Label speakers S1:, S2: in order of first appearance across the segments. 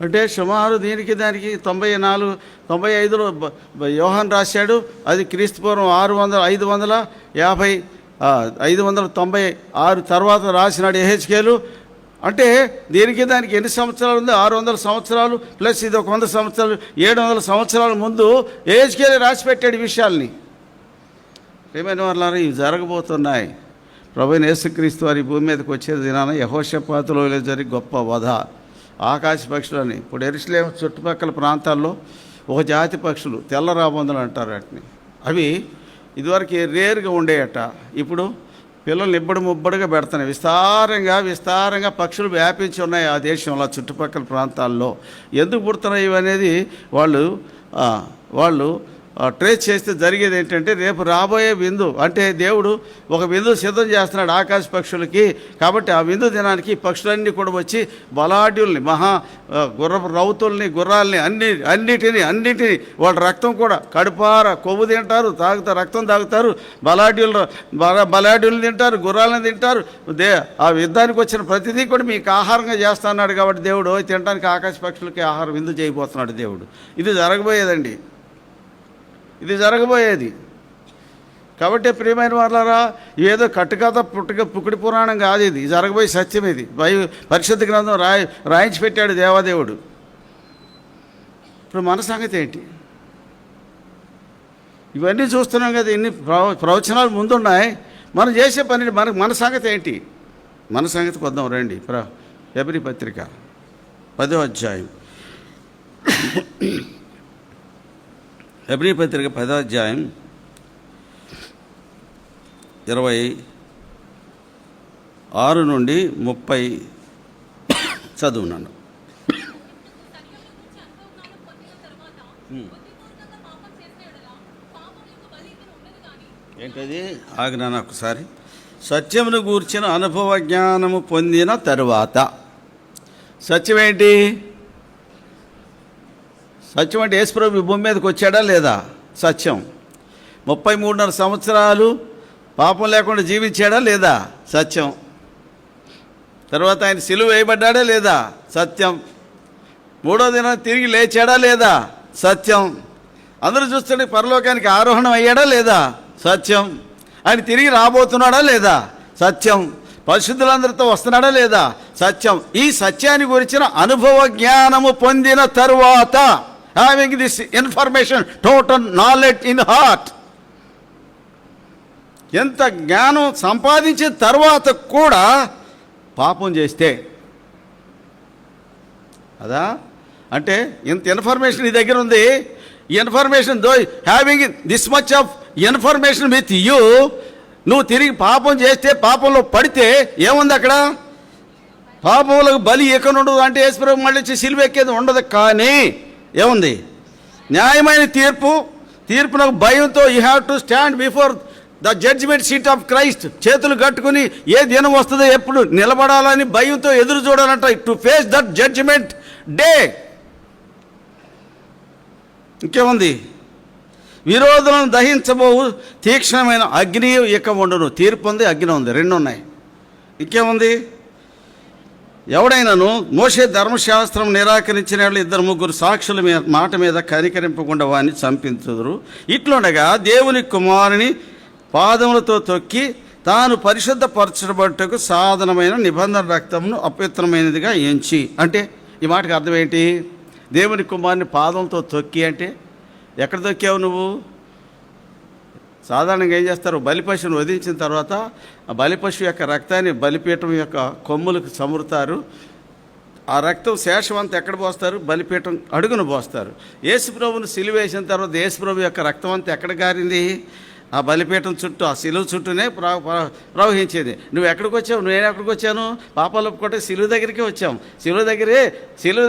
S1: అంటే సుమారు దీనికి దానికి 95లో యోహాన్ రాశాడు. అది క్రీస్తుపూర్వం 596 తర్వాత రాసినాడు యెహెజ్కేలు. అంటే దీనికి దానికి ఎన్ని సంవత్సరాలు ఉంది? 600 సంవత్సరాలు ప్లస్ ఇది ఒక 100 సంవత్సరాలు, 700 సంవత్సరాల ముందు యెహెజ్కేలు రాసి పెట్టాడు ఈ విషయాల్ని. ఏమైనా వాళ్ళ ఇవి జరగబోతున్నాయి. ప్రభువైన యేసుక్రీస్తు వారి భూమి మీదకి వచ్చేది దినాన యెహోషాపాతులో జరిగి గొప్ప వధ. ఆకాశ పక్షులని ఇప్పుడు యెరూషలేము చుట్టుపక్కల ప్రాంతాల్లో ఒక జాతి పక్షులు తెల్ల రాబందులు అంటారు వాటిని. అవి ఇదివరకు రేరుగా ఉండేయట. ఇప్పుడు పిల్లలు ముబ్బడిగా పెడుతున్నాయి. విస్తారంగా పక్షులు వ్యాపించి ఉన్నాయి ఆ దేశంలో చుట్టుపక్కల ప్రాంతాల్లో. ఎందుకు పుడుతున్నాయి ఇవనేది వాళ్ళు ట్రేస్ చేస్తే జరిగేది ఏంటంటే, రేపు రాబోయే విందు అంటే దేవుడు ఒక విందు సిద్ధం చేస్తున్నాడు ఆకాశ పక్షులకి. కాబట్టి ఆ విందు దినానికి పక్షులన్నీ కూడా వచ్చి బలాఢ్యుల్ని, గుర్రపు రౌతుల్ని, గుర్రాలని అన్నిటినీ వాళ్ళ రక్తం కూడా కడుపార కొవ్వు తింటారు, రక్తం తాగుతారు. బలాఢ్యుల్ని తింటారు, గుర్రాలను తింటారు. ఆ యుద్ధానికి వచ్చిన ప్రతిదీ కూడా మీకు ఆహారంగా చేస్తున్నాడు. కాబట్టి దేవుడు తినడానికి ఆకాశ పక్షులకి ఆహారం విందు చేయబోతున్నాడు దేవుడు. ఇది జరగబోయేదండి, ఇది జరగబోయేది. కాబట్టి ప్రియమైన వాళ్ళారా, ఏదో కట్టుకథ పుకిడి పురాణం కాదు, ఇది జరగబోయే సత్యం. ఇది పరిశుద్ధ గ్రంథం రాయించి పెట్టాడు దేవాదేవుడు. ఇప్పుడు మన సంగతి ఏంటి? ఇవన్నీ చూస్తున్నాం కదా, ఇన్ని ప్రవచనాలు ముందున్నాయి. మనం చేసే పని మన సంగతి ఏంటి? మన సంగతి కొద్దాం రండి. హెబ్రీ పత్రిక 10వ అధ్యాయం. హెబ్రీ పత్రిక 10వ అధ్యాయం 26 నుండి 30 చదువున్నాను. ఏంటది? ఆజ్ఞాన ఒకసారి. సత్యమును గూర్చిన అనుభవ జ్ఞానము పొందిన తరువాత. సత్యం ఏంటి? సత్యం అంటే యేసుప్రభు భూమి మీదకి వచ్చాడా లేదా? సత్యం. 33.5 సంవత్సరాలు పాపం లేకుండా జీవించాడా లేదా? సత్యం. తర్వాత ఆయన సిలువ వేయబడ్డాడా లేదా? సత్యం. 3వ దినం తిరిగి లేచాడా లేదా? సత్యం. అందరూ చూస్తుంటే పరలోకానికి ఆరోహణం అయ్యాడా లేదా? సత్యం. ఆయన తిరిగి రాబోతున్నాడా లేదా? సత్యం. పరిశుద్ధులందరితో వస్తున్నాడా లేదా? సత్యం. ఈ సత్యాన్ని గురించిన అనుభవ జ్ఞానము పొందిన తరువాత, having this information, total knowledge in heart, ఎంత జ్ఞానం సంపాదించిన తర్వాత కూడా పాపం చేస్తే, అదా అంటే ఇంత ఇన్ఫర్మేషన్ నీ దగ్గర ఉంది. ఈ information though having this much of information with you, నువ్వు తిరిగి పాపం చేస్తే, పాపంలో పడితే ఏముంది అక్కడ? పాపములకు బలి ఎక్కనుండదు అంటే యేసుప్రభు మళ్ళీ సిలువ ఎక్కేది ఉండదు. కానీ ఏముంది? న్యాయమైన తీర్పునకు భయంతో you have to stand before the judgement seat of Christ. చేతులు కట్టుకుని ఏ దినం వస్తుందో ఎప్పుడు నిలబడాలని భయంతో ఎదురు చూడాలంట. To face that judgement day. ఇంకేముంది? విరోధులను దహించబోవు తీక్షణమైన అగ్ని ఇక ఉండును. తీర్పు ఉంది, అగ్ని ఉంది, రెండు ఉన్నాయి. ఇంకేముంది? ఎవడైనాను మోషే ధర్మశాస్త్రం నిరాకరించిన వాళ్ళు 2-3 సాక్షుల మాట మీద కనికరింపకుండా వాడిని చంపించుదురు. ఇట్లుండగా దేవుని కుమారుని పాదములతో తొక్కి తాను పరిశుద్ధపరచబట్టుకు సాధనమైన నిబంధన రక్తమును అపవిత్రమైనదిగా ఎంచి. అంటే ఈ మాటకు అర్థం ఏంటి? దేవుని కుమారుని పాదంతో తొక్కి అంటే ఎక్కడ తొక్కావు నువ్వు? సాధారణంగా ఏం చేస్తారు? బలిపశువును వధించిన తర్వాత ఆ బలిపశువు యొక్క రక్తాన్ని బలిపీఠం యొక్క కొమ్ములకు చమురుతారు. ఆ రక్తం శేషం అంతా ఎక్కడ పోస్తారు? బలిపీఠం అడుగును పోస్తారు. యేసుప్రభుని సిలువేసిన తర్వాత యేసుప్రభు యొక్క రక్తం అంతా ఎక్కడ గారింది? ఆ బలిపీఠం చుట్టూ, ఆ సిలువ చుట్టూనే ప్రవహించేది. నువ్వు ఎక్కడికి వచ్చావు? నేను ఎక్కడికి వచ్చాను? పాపాలు ఒప్పుకుంటే సిలువ దగ్గరికి వచ్చాం. సిలువ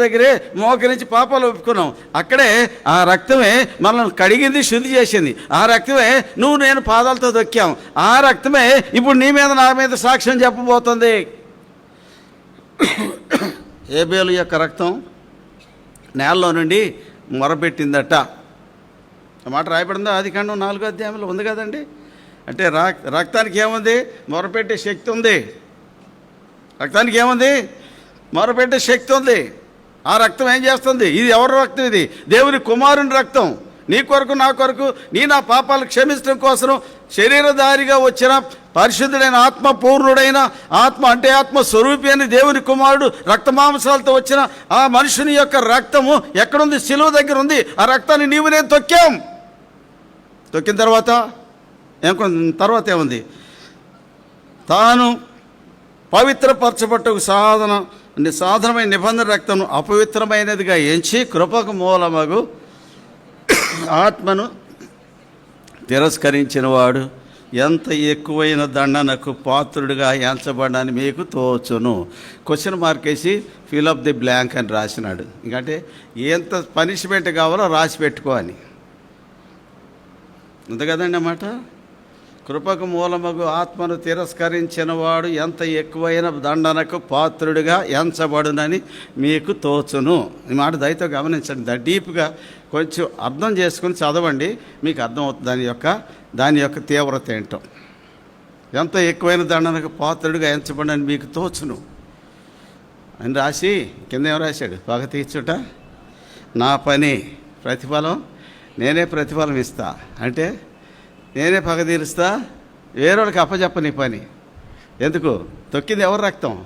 S1: దగ్గరే మోకరించి పాపాలు ఒప్పుకున్నాం. అక్కడే ఆ రక్తమే మనల్ని కడిగింది, శుద్ధి చేసింది. ఆ రక్తమే నువ్వు నేను పాదాలతో దొక్కాం. ఆ రక్తమే ఇప్పుడు నీ మీద నా మీద సాక్ష్యం చెప్పబోతుంది. హేబేలు యొక్క రక్తం నేలలో నుండి మొరపెట్టిందట. ఆ మాట రాయబడిందా? ఆదికాండం 4వ అధ్యాయంలో ఉంది కదండి. అంటే రక్తానికి ఏముంది? మొరపెట్టే శక్తి ఉంది. రక్తానికి ఏముంది? మొరపెట్టే శక్తి ఉంది. ఆ రక్తం ఏం చేస్తుంది? ఇది ఎవరి రక్తం? ఇది దేవుని కుమారుని రక్తం. నీ కొరకు నా కొరకు, నా పాపాలు క్షమించడం కోసం శరీరధారిగా వచ్చిన పరిశుద్ధుడైన ఆత్మ పూర్ణుడైన ఆత్మ, అంటే ఆత్మ స్వరూపి అని దేవుని కుమారుడు రక్తమాంసాలతో వచ్చిన ఆ మనుషుని యొక్క రక్తము ఎక్కడుంది? శిలువ దగ్గర ఉంది. ఆ రక్తాన్ని నీవు నేను తొక్కాం. తొక్కిన తర్వాత ఏముంది? తాను పవిత్రపరచబట్టకు సాధనమైన నిబంధన రక్తము అపవిత్రమైనదిగా ఎంచి కృపకు మూలమగు ఆత్మను తిరస్కరించిన వాడు ఎంత ఎక్కువైన దండనకు పాత్రుడిగా ఎంచబడని మీకు తోచును. క్వశ్చన్ మార్క్ వేసి ఫిల్ అప్ ది బ్లాంక్ అని రాసినాడు. ఇంకంటే ఎంత పనిష్మెంట్ కావాలో రాసి పెట్టుకో అని ఉంది కదండి అన్నమాట. కృపకు మూలమగు ఆత్మను తిరస్కరించిన వాడు ఎంత ఎక్కువైన దండనకు పాత్రుడిగా ఎంచబడునని మీకు తోచును. ఈ మాట దయతో గమనించండి. డీప్గా కొంచెం అర్థం చేసుకుని చదవండి, మీకు అర్థమవుతుంది దాని యొక్క తీవ్రత ఏంటో. ఎంత ఎక్కువైన దండనకు పాత్రుడిగా ఎంచబడని మీకు తోచును అని రాసి కింద ఏం రాశాడు? పగ తీర్చుట నా పని, ప్రతిఫలం నేనే ప్రతిఫలం ఇస్తా. అంటే నేనే పగ తీరుస్తా, వేరేవాళ్ళకి అప్పచెప్ప నీ పని. ఎందుకు? తొక్కింది ఎవరి రక్తం?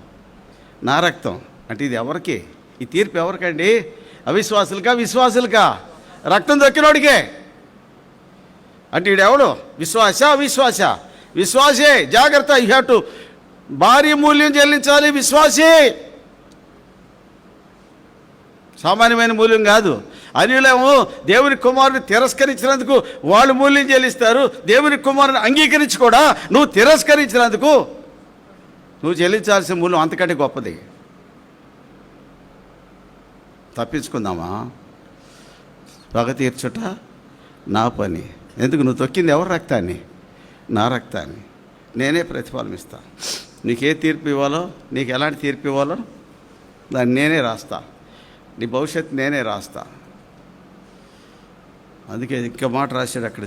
S1: నా రక్తం. అంటే ఇది ఎవరికి? ఈ తీర్పు ఎవరికండి? అవిశ్వాసులకా విశ్వాసులకా? రక్తం తొక్కినోడికే. అంటే ఈడెవడు? విశ్వాసే. జాగ్రత్త. యూ హ్యావ్ టు భారీ మూల్యం చెల్లించాలి. విశ్వాసే, సామాన్యమైన మూల్యం కాదు. అన్యులేమో దేవుని కుమారుని తిరస్కరించినందుకు వాళ్ళు మూల్యం చెల్లిస్తారు. దేవుని కుమారుని అంగీకరించి కూడా నువ్వు తిరస్కరించినందుకు నువ్వు చెల్లించాల్సిన మూల్యం అంతకంటే గొప్పది. తప్పించుకుందామా? పగ తీర్చుట నా పని. ఎందుకు? నువ్వు తొక్కింది ఎవరి రక్తాన్ని? నా రక్తాన్ని. నేనే ప్రతిఫలం ఇస్తా. నీకే తీర్పు ఇవ్వాలో, నీకు ఎలాంటి తీర్పు ఇవ్వాలో దాన్ని నేనే రాస్తా. నీ భవిష్యత్తు నేనే రాస్తా. అందుకే ఇంకో మాట రాశాడు అక్కడ.